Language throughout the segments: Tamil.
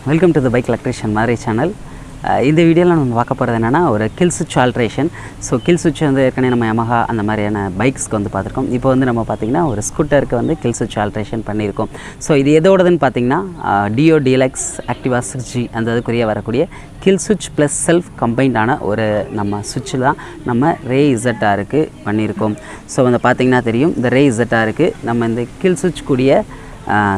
Welcome to the Bike Electrician Madurai channel. இந்த வீடியோவில் நம்ம பார்க்க போகிறது என்னென்னா ஒரு கில் சுவிட்ச் ஆல்ட்ரேஷன். ஸோ கில் சுவிட்ச் வந்து ஏற்கனவே நம்ம Yamaha அந்த மாதிரியான பைக்ஸ்க்கு வந்து பார்த்துருக்கோம். இப்போ வந்து நம்ம பார்த்திங்கன்னா ஒரு ஸ்கூட்டருக்கு வந்து கில் சுவிட்ச் ஆல்ட்ரேஷன் பண்ணியிருக்கோம். ஸோ இது எதோடதுன்னு பார்த்திங்கன்னா டியோ டீலக்ஸ் activa 6G அந்த இதுக்குரிய வரக்கூடிய கில் சுவிட்ச் ப்ளஸ் செல்ஃப் கம்பைண்டான ஒரு நம்ம சுவிட்சு தான் நம்ம ரே இசட்டாருக்கு பண்ணியிருக்கோம். ஸோ வந்து பார்த்திங்கன்னா தெரியும், இந்த ரே இசட்டாருக்கு நம்ம இந்த கில் சுவிட்ச் கூடிய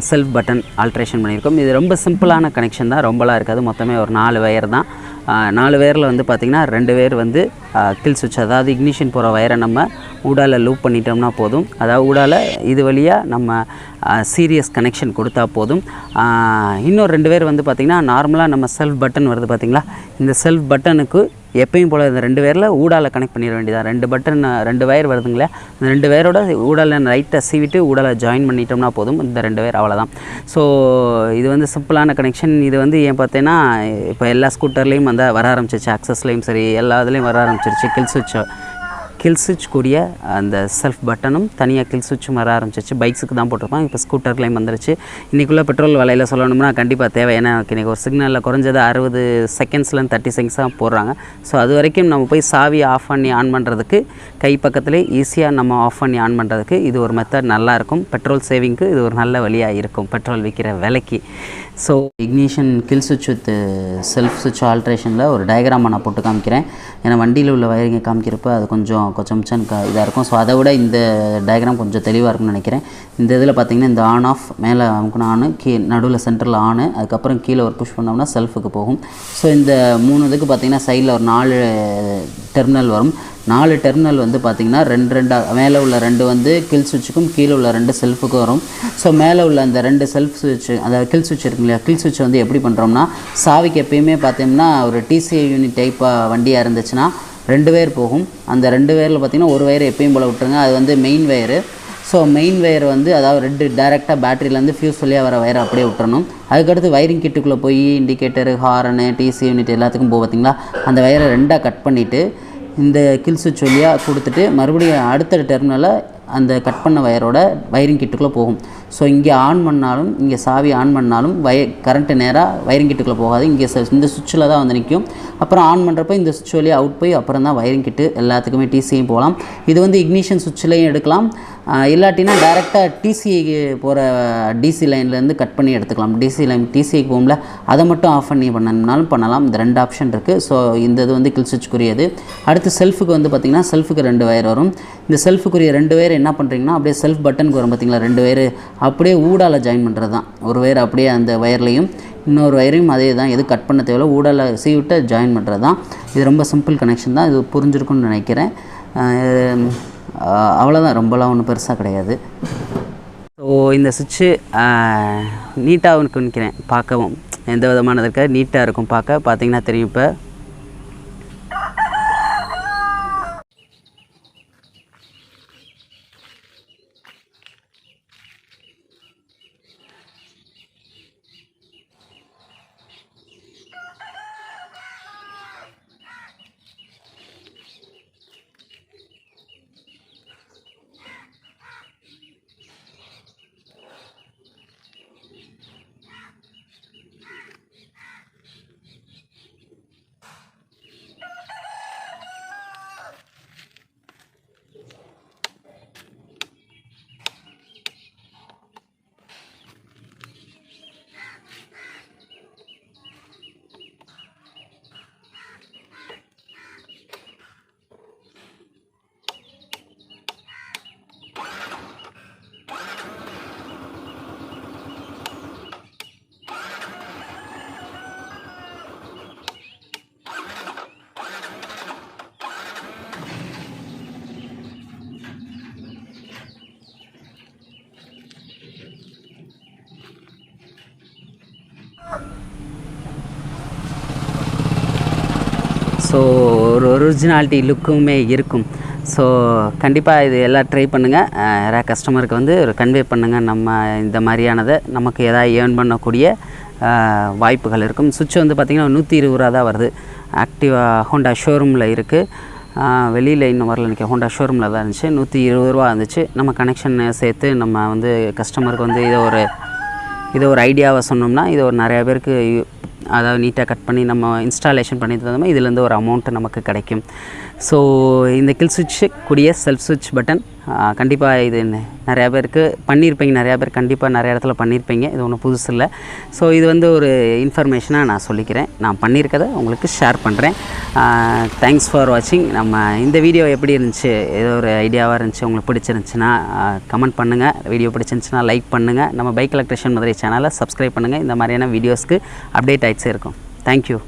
செல்ஃப் பட்டன் ஆல்ட்ரேஷன் பண்ணியிருக்கோம். இது ரொம்ப சிம்பிளான கனெக்ஷன் தான், ரொம்பலாம் இருக்காது. மொத்தமே ஒரு 4 வயர் தான். 4 வயரில் வந்து பார்த்திங்கன்னா 2 வயர் வந்து கில் சுவிட்ச், அதாவது இக்னிஷன் போகிற வயரை நம்ம ஊடால லூப் பண்ணிட்டோம்னா போதும். அதாவது ஊடால இது வழியாக நம்ம சீரியஸ் கனெக்ஷன் கொடுத்தா போதும். இன்னொரு 2 வயர் வந்து பார்த்திங்கன்னா நார்மலாக நம்ம செல்ஃப் பட்டன் வருது பார்த்திங்களா, இந்த செல்ஃப் பட்டனுக்கு எப்பயும் போல் இந்த 2 வயரில் ஊடால கனெக்ட் பண்ணிட வேண்டியதான். 2 வயர் வருதுங்களே, இந்த 2 வயரோட ஊடால லைட்டாக சீவிட்டு ஊடால ஜாயின் பண்ணிட்டோம்னா போதும். இந்த 2 வயர் அவ்வளோதான். ஸோ இது வந்து சிம்பிளான கனெக்ஷன். இது வந்து ஏன் பார்த்தீங்கன்னா இப்போ எல்லா ஸ்கூட்டர்லேயும் வந்து வர ஆரம்பிச்சிருச்சு, ஆக்சஸ்லேயும் சரி எல்லா இதுலேயும் வர ஆரம்பிச்சிருச்சு கில் சுவிட்ச் கூடிய அந்த செல்ஃப் பட்டனும் தனியாக கில் சுவிட்சும் வர ஆரம்பிச்சிருச்சு. பைக்ஸுக்கு தான் போட்டிருப்பாங்க, இப்போ ஸ்கூட்டர்லேயும் வந்துருச்சு. இன்றைக்குள்ளே பெட்ரோல் விலையில் சொல்லணும்னா கண்டிப்பாக தேவை. ஏன்னா இன்றைக்கி ஒரு சிக்னலில் குறைஞ்சது 60 செகண்ட்ஸ்லேருந்து 30 செகண்ட்ஸ் தான் போடுறாங்க. ஸோ அது வரைக்கும் நம்ம போய் சாவி ஆஃப் பண்ணி ஆன் பண்ணுறதுக்கு, கை பக்கத்துலேயே ஈஸியாக நம்ம ஆஃப் பண்ணி ஆன் பண்ணுறதுக்கு இது ஒரு மெத்தட் நல்லாயிருக்கும். பெட்ரோல் சேவிங்க்கு இது ஒரு நல்ல வழியாக இருக்கும் பெட்ரோல் விற்கிற விலைக்கு. ஸோ இக்னிஷன் கில் சுவிட்ச் வித் செல்ஃப் சுவிட்ச் ஆல்ட்ரேஷனில் ஒரு டயக்ராமை நான் போட்டு காமிக்கிறேன். ஏன்னா வண்டியில் உள்ள வயரிங்கை காமிக்கிறப்ப அது கொஞ்சம் இதாக இருக்கும். ஸோ அதை விட இந்த டயக்ராம் கொஞ்சம் தெளிவாக இருக்கும்னு நினைக்கிறேன். இந்த இதில் பார்த்திங்கன்னா இந்த ஆன் ஆஃப் மேலே அமுக்குனா ஆனு, நடுவில் சென்டரில் ஆனு, அதுக்கப்புறம் கீழே ஒரு புஷ் பண்ணோம்னா செல்ஃபுக்கு போகும். ஸோ இந்த 3 இதுக்கு பார்த்திங்கன்னா சைடில் ஒரு 4 டெர்மினல் வரும். 4 டெர்மினல் வந்து பார்த்திங்கன்னா 2 மேலே உள்ள 2 வந்து கில் சுவிட்சுக்கும் கீழே உள்ள 2 செல்ஃபுக்கும் வரும். ஸோ மேலே உள்ள அந்த 2 செல்ஃப் சுவிட்ச், அதாவது கில் சுவிட்ச் இருக்கு இல்லையா, கில் சுவிட்ச் வந்து எப்படி பண்ணுறோம்னா, சாவிக்கு எப்பயுமே பார்த்தோம்னா ஒரு டிசிஐ யூனிட் டைப்பாக வண்டியாக இருந்துச்சுன்னா 2 வயர் போகும். அந்த 2 வயரில் பார்த்திங்கன்னா ஒரு வயர் எப்பயும் போல் விட்டுருங்க, அது வந்து main wire. So main wire வந்து அதாவது 2 டேரெக்டாக பேட்டரியிலேருந்து ஃபியூஸ் வழியாக வர வயரை அப்படியே விட்டுறணும். அதுக்கடுத்து வயரிங் கிட்டுக்குள்ளே போய் இண்டிகேட்டரு, ஹாரனு, டிசி யூனிட் எல்லாத்துக்கும் பார்த்திங்களா, அந்த வயரை 2ஆக கட் பண்ணிவிட்டு இந்த கில் சுவிட்ச் வழியாக கொடுத்துட்டு மறுபடியும் அடுத்த டெர்மினலை அந்த கட் பண்ண வயரோட வயரிங் கிட்டுக்குள்ளே போகும். ஸோ இங்கே ஆன் பண்ணாலும், இங்கே சாவி ஆன் பண்ணாலும் கரண்ட்டு நேராக வயரிங் கிட்டுக்குள்ளே போகாது, இங்கே இந்த சுவிட்சில் தான் வந்து நிற்கும். அப்புறம் ஆன் பண்ணுறப்போ இந்த சுவிட்ச் வழியாக அவுட் போய் அப்புறம் தான் வயரிங் கிட்டு எல்லாத்துக்குமே டிசியும் போகலாம். இது வந்து இக்னிஷன் சுவிட்சிலையும் எடுக்கலாம், இல்லாட்டினா டேரெக்டாக டிசிஐக்கு போகிற டிசி லைன்லேருந்து கட் பண்ணி எடுத்துக்கலாம். டிசிஐக்கு போகும்ல, அதை மட்டும் ஆஃப் பண்ணி பண்ணணும்னாலும் பண்ணலாம். இந்த 2 ஆப்ஷன் இருக்குது. ஸோ இந்த இது வந்து கில் சுவிட்சுக்குரியது. அடுத்து செல்ஃபுக்கு வந்து பார்த்திங்கன்னா செல்ஃபுக்கு 2 வயர் வரும். இந்த செல்ஃபுக்குரிய 2 வயர் என்ன பண்ணுறீங்கன்னா, அப்படியே செல்ஃப் பட்டனுக்கு வரும் பார்த்திங்களா, 2 வயர் அப்படியே ஊடால ஜாயின் பண்ணுறது தான். ஒரு வயர் அப்படியே அந்த வயர்லையும் இன்னொரு வயரையும் அதே தான், எது கட் பண்ண தேவையில்ல, ஊடால சீவிட்டு ஜாயின் பண்ணுறது தான். இது ரொம்ப சிம்பிள் கனெக்ஷன் தான், இது புரிஞ்சிருக்குன்னு நினைக்கிறேன். அவ்வளோதான், ரொம்பலாம் ஒன்றும் பெருசாக கிடையாது. ஸோ இந்த சுவிட்சு நீட்டாக இருக்குன்னு நினைக்கிறேன், பார்க்கவும் எந்த விதமானது இருக்காது, நீட்டாக இருக்கும் பார்த்திங்கன்னா தெரியும். இப்போ ஸோ ஒரு ஒரிஜினாலிட்டி லுக்குமே இருக்கும். ஸோ கண்டிப்பாக இது எல்லாம் ட்ரை பண்ணுங்கள். யாராவது கஸ்டமருக்கு வந்து ஒரு கன்வே பண்ணுங்கள். நம்ம இந்த மாதிரியானதை நமக்கு எதாவது ஏர்ன் பண்ணக்கூடிய வாய்ப்புகள் இருக்கும். சுவிட்ச் வந்து பார்த்திங்கன்னா 120 ரூபா தான் வருது. ஆக்டிவா ஹோண்டா ஷோரூமில் இருக்குது. வெளியில் இன்னும் வரல, நினைக்கிறேன் ஹோண்டா ஷோரூமில் தான் இருந்துச்சு. 120 ரூபா இருந்துச்சு. நம்ம கனெக்ஷன் சேர்த்து நம்ம வந்து கஸ்டமருக்கு வந்து இதை ஒரு ஐடியாவை சொன்னோம்னா இது ஒரு நிறையா பேருக்கு அதாவது நீட்டாக கட் பண்ணி நம்ம இன்ஸ்டாலேஷன் பண்ணி தந்தோம்னா இதுலேருந்து ஒரு அமௌண்ட் நமக்கு கிடைக்கும். ஸோ இந்த கில் சுவிட்ச் கூடிய செல்ஃப் சுவிட்ச் பட்டன் கண்டிப்பாக இது நிறையா பேருக்கு பண்ணியிருப்பீங்க, நிறையா பேர் கண்டிப்பாக நிறைய இடத்துல பண்ணியிருப்பீங்க. இது ஒன்றும் புதுசு இல்லை. ஸோ இது வந்து ஒரு இன்ஃபர்மேஷனாக நான் சொல்லிக்கிறேன். நான் பண்ணியிருக்கதை உங்களுக்கு ஷேர் பண்ணுறேன். தேங்க்ஸ் ஃபார் வாட்சிங். நம்ம இந்த வீடியோ எப்படி இருந்துச்சு, ஏதோ ஒரு ஐடியாவாக இருந்துச்சு, உங்களுக்கு பிடிச்சிருந்துச்சுன்னா கமெண்ட் பண்ணுங்கள். வீடியோ பிடிச்சிருந்துச்சுன்னா லைக் பண்ணுங்கள். நம்ம பைக் எலக்ட்ரிஷியன் மதுரை சேனலை சப்ஸ்கிரைப் பண்ணுங்கள். இந்த மாதிரியான வீடியோஸ்க்கு அப்டேட் ஆகிடுச்சே இருக்கும். தேங்க்யூ.